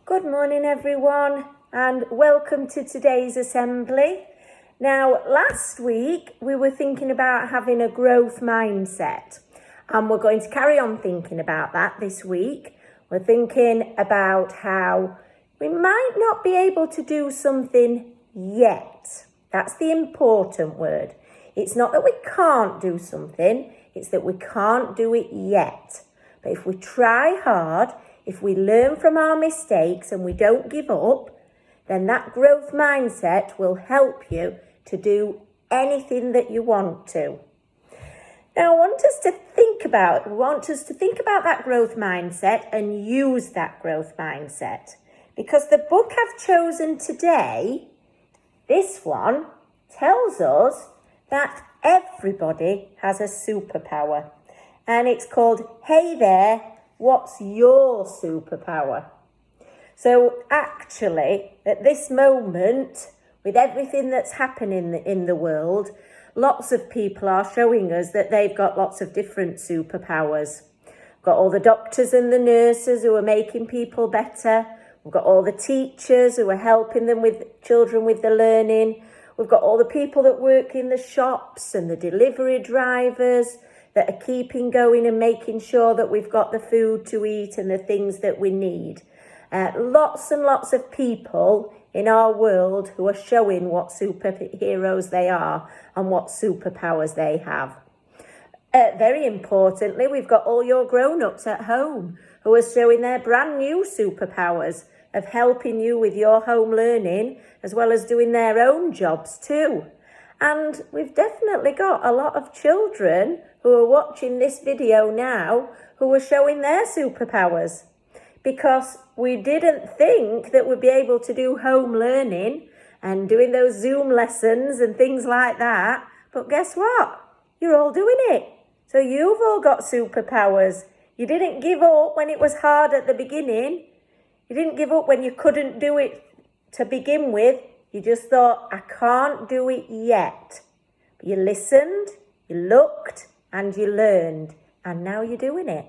Good morning everyone and welcome to today's assembly. Now last week we were thinking about having a growth mindset and we're going to carry on thinking about that this week. We're thinking about how we might not be able to do something yet. That's the important word. It's not that we can't do something, it's that we can't do it yet. But if we try hard, if we learn from our mistakes and we don't give up, then that growth mindset will help you to do anything that you want to. Now, I want us to think about that growth mindset and use that growth mindset. Because the book I've chosen today, this one, tells us that everybody has a superpower. And it's called, Hey There, What's Your Superpower? So actually, at this moment, with everything that's happening in the world, lots of people are showing us that they've got lots of different superpowers. We've got all the doctors and the nurses who are making people better. We've got all the teachers who are helping them with children with the learning. We've got all the people that work in the shops and the delivery drivers that are keeping going and making sure that we've got the food to eat and the things that we need. Lots and lots of people in our world who are showing what superheroes they are and what superpowers they have. Very importantly, we've got all your grown-ups at home who are showing their brand new superpowers of helping you with your home learning as well as doing their own jobs too. And we've definitely got a lot of children who are watching this video now who are showing their superpowers, because we didn't think that we'd be able to do home learning and doing those Zoom lessons and things like that. But guess what? You're all doing it. So you've all got superpowers. You didn't give up when it was hard at the beginning. You didn't give up when you couldn't do it to begin with. You just thought, I can't do it yet. But you listened, you looked, and you learned. And now you're doing it.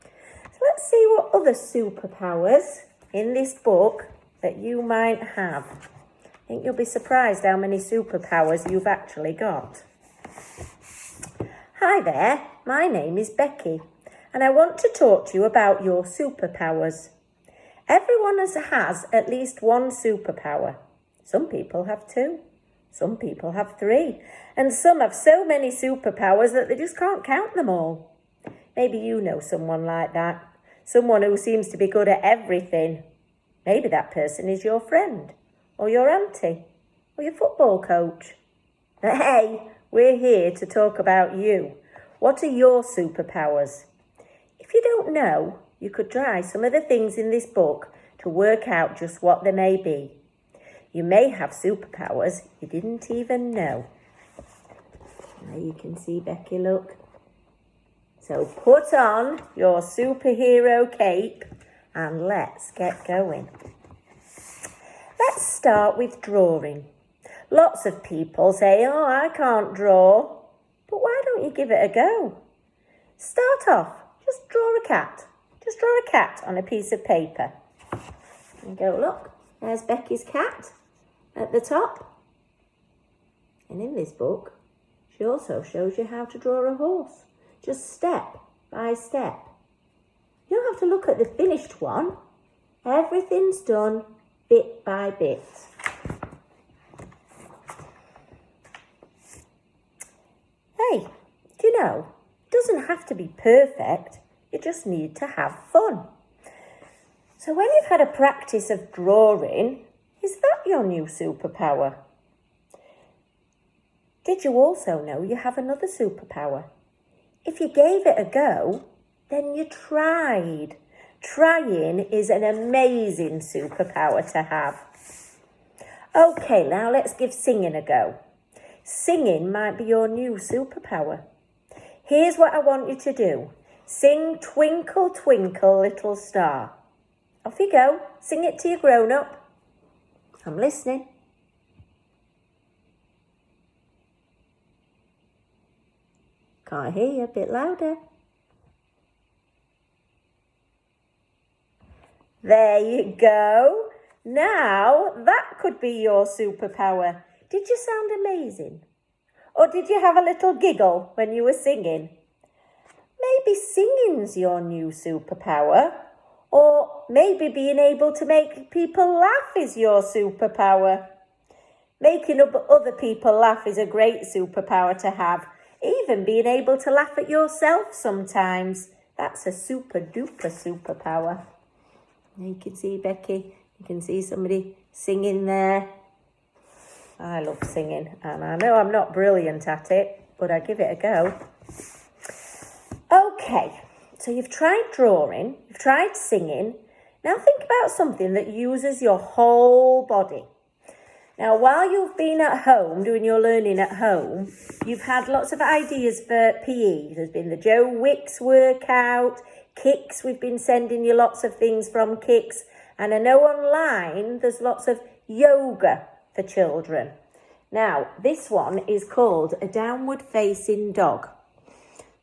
So let's see what other superpowers in this book that you might have. I think you'll be surprised how many superpowers you've actually got. Hi there, my name is Becky, and I want to talk to you about your superpowers. Everyone has at least one superpower. Some people have 2, some people have 3, and some have so many superpowers that they just can't count them all. Maybe you know someone like that, someone who seems to be good at everything. Maybe that person is your friend, or your auntie, or your football coach. But hey, we're here to talk about you. What are your superpowers? If you don't know, you could try some of the things in this book to work out just what they may be. You may have superpowers you didn't even know. Now you can see Becky, look. So put on your superhero cape and let's get going. Let's start with drawing. Lots of people say, oh, I can't draw. But why don't you give it a go? Start off, just draw a cat. Just draw a cat on a piece of paper. And go, look, there's Becky's cat at the top. And in this book, she also shows you how to draw a horse, just step by step. You don't have to look at the finished one. Everything's done bit by bit. Hey, do you know, it doesn't have to be perfect. You just need to have fun. So when you've had a practice of drawing, is that your new superpower? Did you also know you have another superpower? If you gave it a go, then you tried. Trying is an amazing superpower to have. Okay, now let's give singing a go. Singing might be your new superpower. Here's what I want you to do. Sing Twinkle, Twinkle, Little Star. Off you go. Sing it to your grown-up. I'm listening. Can't hear you, a bit louder. There you go. Now that could be your superpower. Did you sound amazing? Or did you have a little giggle when you were singing? Maybe singing's your new superpower. Or maybe being able to make people laugh is your superpower. Making other people laugh is a great superpower to have. Even being able to laugh at yourself sometimes. That's a super duper superpower. You can see Becky. You can see somebody singing there. I love singing, and I know I'm not brilliant at it, but I give it a go. Okay, so you've tried drawing, you've tried singing. Now think about something that uses your whole body. Now, while you've been at home, doing your learning at home, you've had lots of ideas for PE. There's been the Joe Wicks workout, Kicks. We've been sending you lots of things from Kicks. And I know online there's lots of yoga for children. Now, this one is called a downward facing dog.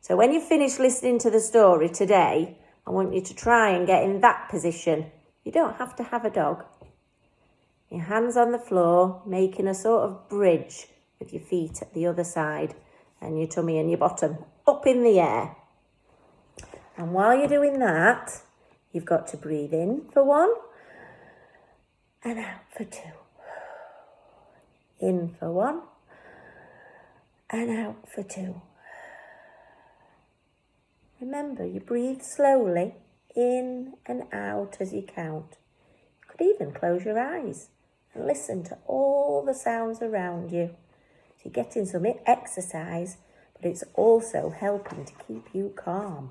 So when you finish listening to the story today, I want you to try and get in that position. You don't have to have a dog. Your hands on the floor, making a sort of bridge with your feet at the other side and your tummy and your bottom up in the air. And while you're doing that, you've got to breathe in for 1 and out for 2. In for 1 and out for 2. Remember, you breathe slowly in and out as you count. You could even close your eyes and listen to all the sounds around you. So you're getting some exercise, but it's also helping to keep you calm.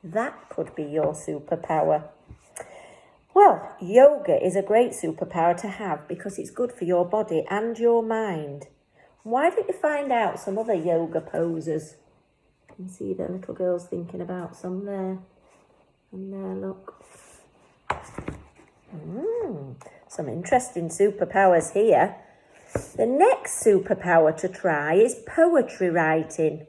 That could be your superpower. Well, yoga is a great superpower to have because it's good for your body and your mind. Why don't you find out some other yoga poses? You can see the little girl's thinking about some there. And there, look. Some interesting superpowers here. The next superpower to try is poetry writing.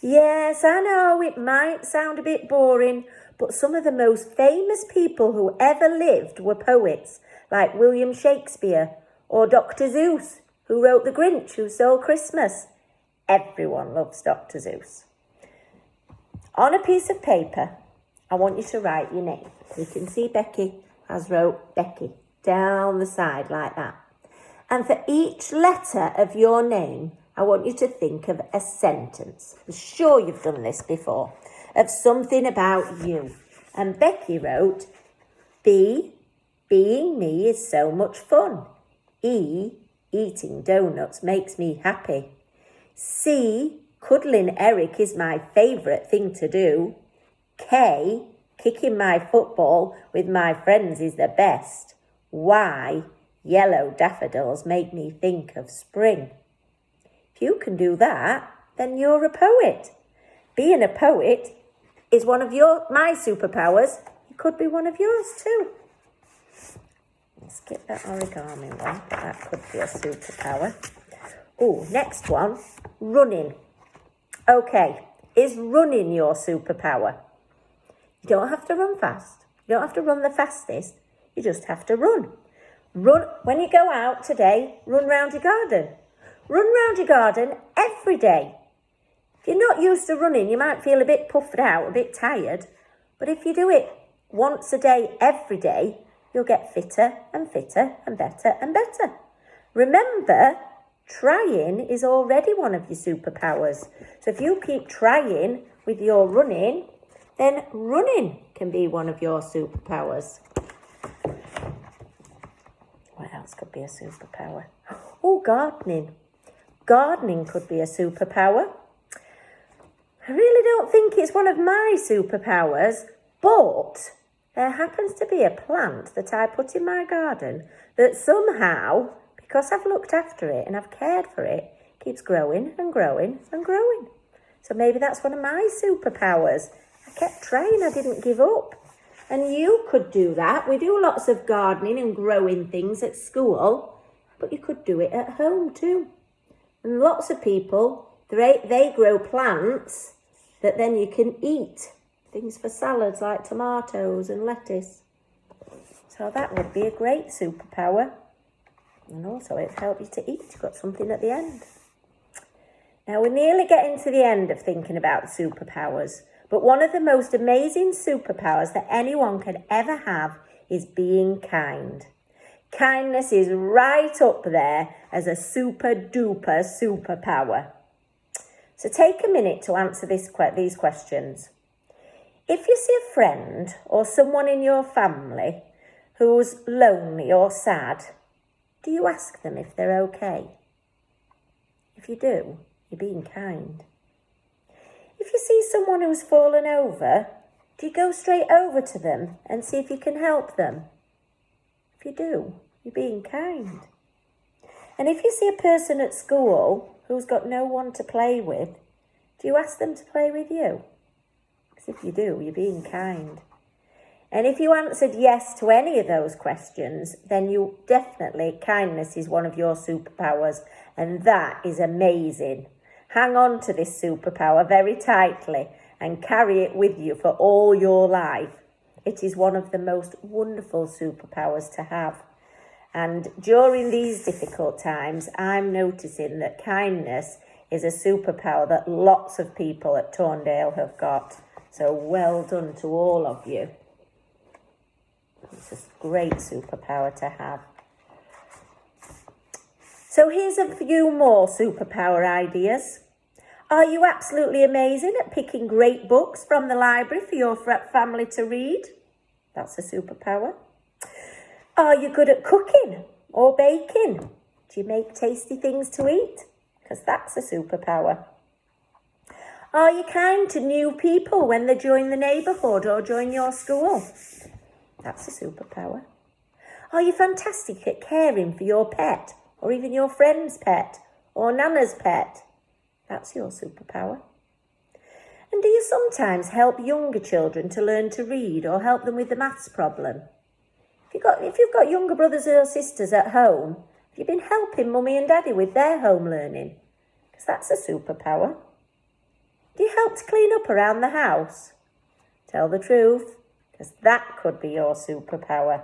Yes, I know it might sound a bit boring, but some of the most famous people who ever lived were poets, like William Shakespeare or Dr. Seuss, who wrote The Grinch, Who Stole Christmas. Everyone loves Dr. Seuss. On a piece of paper, I want you to write your name. You can see Becky has wrote Becky down the side like that. And for each letter of your name, I want you to think of a sentence. I'm sure you've done this before. Of something about you. And Becky wrote, B, being me is so much fun. E, eating donuts makes me happy. C, cuddling Eric is my favourite thing to do. K, kicking my football with my friends is the best. Y, yellow daffodils make me think of spring. If you can do that, then you're a poet. Being a poet is one of my superpowers. It could be one of yours too. Skip that origami one. That could be a superpower. Oh, next one, running. Okay, is running your superpower? You don't have to run fast. You don't have to run the fastest. You just have to run. Run when you go out today, run round your garden. Run round your garden every day. If you're not used to running, you might feel a bit puffed out, a bit tired. But if you do it once a day, every day, you'll get fitter and fitter and better and better. Remember, trying is already one of your superpowers. So if you keep trying with your running, then running can be one of your superpowers. What else could be a superpower? Oh, gardening. Gardening could be a superpower. I really don't think it's one of my superpowers, but there happens to be a plant that I put in my garden that somehow, because I've looked after it and I've cared for it, keeps growing and growing and growing. So maybe that's one of my superpowers. I kept trying, I didn't give up. And you could do that. We do lots of gardening and growing things at school, but you could do it at home too. And lots of people, they grow plants that then you can eat. Things for salads like tomatoes and lettuce. So that would be a great superpower. And also it'd help you to eat. You've got something at the end. Now we're nearly getting to the end of thinking about superpowers. But one of the most amazing superpowers that anyone can ever have is being kind. Kindness is right up there as a super duper superpower. So take a minute to answer these questions. If you see a friend or someone in your family who's lonely or sad, do you ask them if they're okay? If you do, you're being kind. If you see someone who's fallen over, do you go straight over to them and see if you can help them? If you do, you're being kind. And if you see a person at school who's got no one to play with, do you ask them to play with you? Because if you do, you're being kind. And if you answered yes to any of those questions, then kindness is one of your superpowers, and that is amazing. Hang on to this superpower very tightly and carry it with you for all your life. It is one of the most wonderful superpowers to have. And during these difficult times, I'm noticing that kindness is a superpower that lots of people at Torndale have got. So well done to all of you. It's a great superpower to have. So here's a few more superpower ideas. Are you absolutely amazing at picking great books from the library for your family to read? That's a superpower. Are you good at cooking or baking? Do you make tasty things to eat? Because that's a superpower. Are you kind to new people when they join the neighbourhood or join your school? That's a superpower. Are you fantastic at caring for your pet or even your friend's pet or Nana's pet? That's your superpower. And do you sometimes help younger children to learn to read or help them with the maths problem? If you've got younger brothers or sisters at home, have you been helping Mummy and Daddy with their home learning? Because that's a superpower. Do you help to clean up around the house? Tell the truth, because that could be your superpower.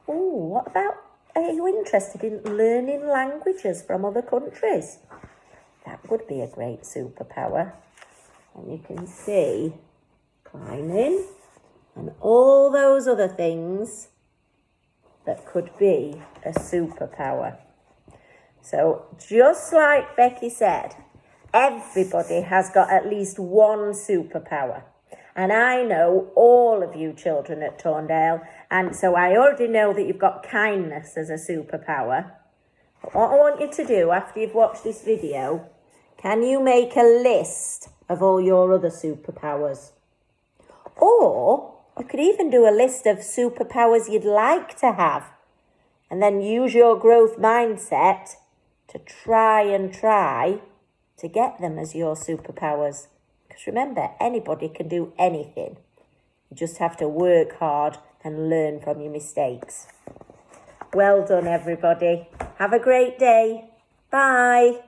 What about, are you interested in learning languages from other countries? That would be a great superpower. And you can see climbing and all those other things that could be a superpower. So just like Becky said, everybody has got at least one superpower. And I know all of you children at Torndale, and so I already know that you've got kindness as a superpower. But what I want you to do after you've watched this video, can you make a list of all your other superpowers? Or you could even do a list of superpowers you'd like to have, and then use your growth mindset to try to get them as your superpowers. Because remember, anybody can do anything. You just have to work hard and learn from your mistakes. Well done, everybody. Have a great day. Bye.